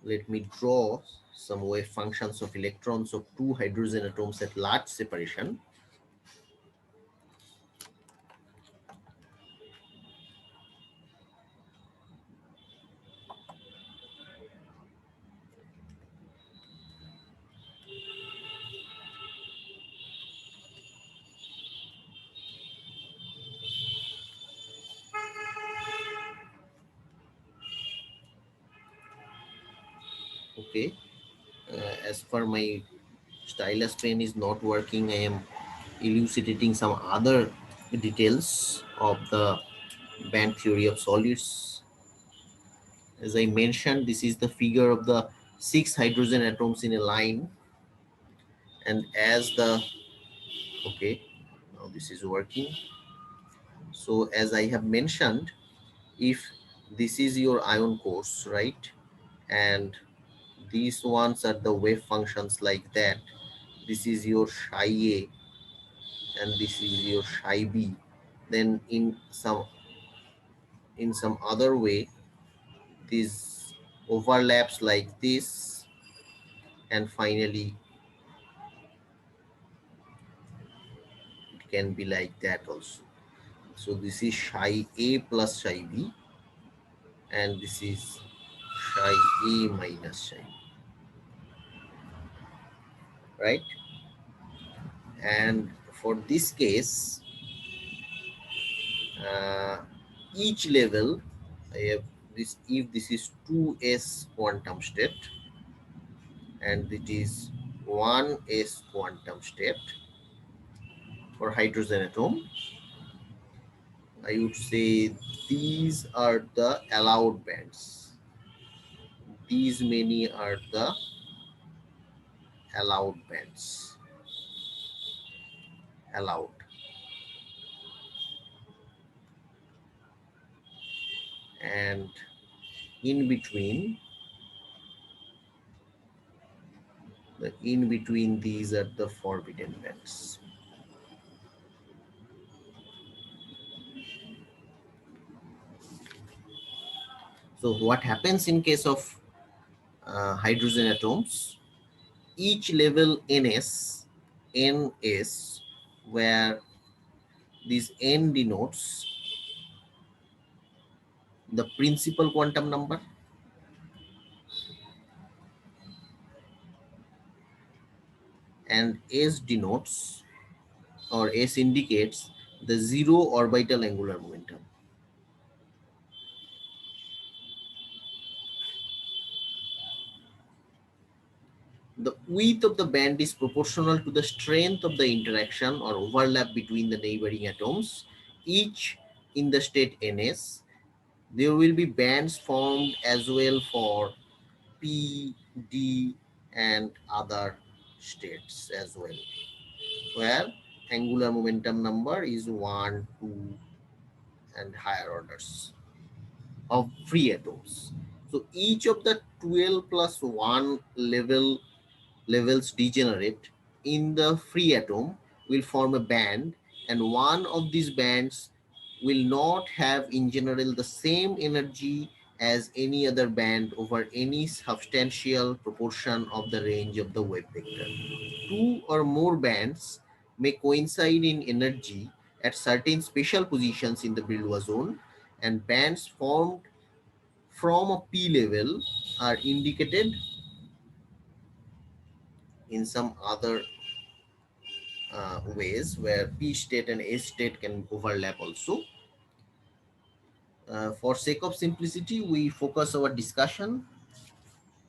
let me draw some wave functions of electrons of two hydrogen atoms at large separation. Okay, as per my stylus pen is not working, I am elucidating some other details of the band theory of solids. As I mentioned, this is the figure of the 6 hydrogen atoms in a line, and as the okay, now this is working. So as I have mentioned, if this is your ion course, right, and these ones are the wave functions like that, this is your psi a and this is your psi b, then in some other way these overlaps like this, and finally it can be like that also. So this is psi a plus psi b, and this is psi a minus psi b, right? And for this case, uh, each level, I have this, if this is 2s quantum state and it is 1s quantum state for hydrogen atom, I would say these are the allowed bands. These many are the allowed bands. Allowed. And in between, these are the forbidden bands. So what happens in case of hydrogen atoms? Each level ns, where this n denotes the principal quantum number, and s denotes, or s indicates, the zero orbital angular momentum. The width of the band is proportional to the strength of the interaction or overlap between the neighboring atoms, each in the state ns. There will be bands formed as well for P, D, and other states as well, where angular momentum number is 1, 2, and higher orders of free atoms. So each of the 12 plus 1 levels degenerate in the free atom will form a band, and one of these bands will not have in general the same energy as any other band over any substantial proportion of the range of the wave vector. Two or more bands may coincide in energy at certain special positions in the Brillouin zone, and bands formed from a p level are indicated in some other ways where p state and s state can overlap also. For sake of simplicity, we focus our discussion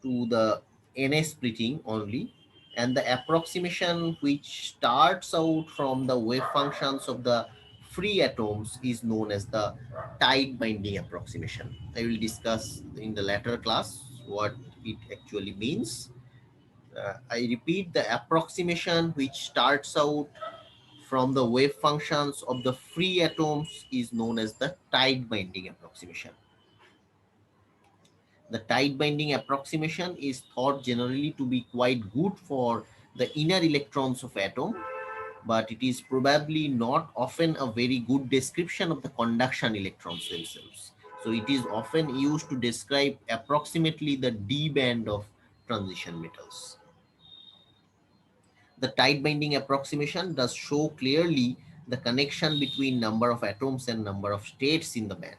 to the Na splitting only, and the approximation which starts out from the wave functions of the free atoms is known as the tight binding approximation. I will discuss in the later class what it actually means. I repeat, the approximation which starts out from the wave functions of the free atoms is known as the tight binding approximation. The tight binding approximation is thought generally to be quite good for the inner electrons of atom, but it is probably not often a very good description of the conduction electrons themselves. So it is often used to describe approximately the d band of transition metals. The tight binding approximation does show clearly the connection between number of atoms and number of states in the band.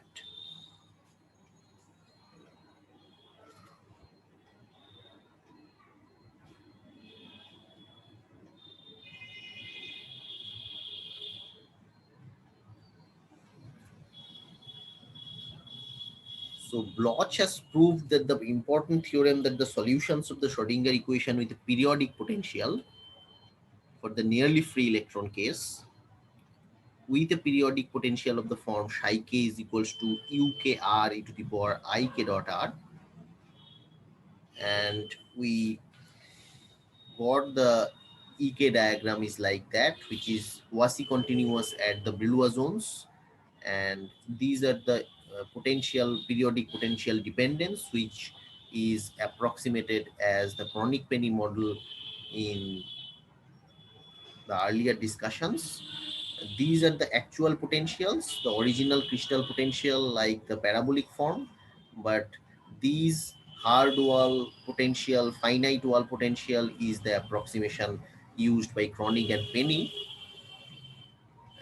So Bloch has proved that the important theorem that the solutions of the Schrodinger equation with a periodic potential for the nearly free electron case with a periodic potential of the form psi k is equals to ukr e to the power I k dot r, and we got the ek diagram is like that, which is quasi continuous at the Brillouin zones, and these are the potential periodic potential dependence, which is approximated as the chronic penny model in the earlier discussions. These are the actual potentials, the original crystal potential like the parabolic form, but these hard wall potential, finite wall potential is the approximation used by Kronig and Penny,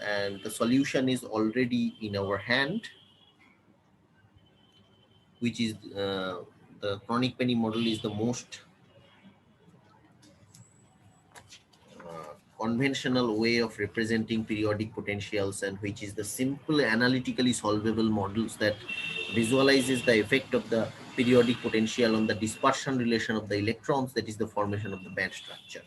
and the solution is already in our hand, which is the chronic penny model is the most conventional way of representing periodic potentials, and which is the simple analytically solvable models that visualizes the effect of the periodic potential on the dispersion relation of the electrons, that is the formation of the band structure.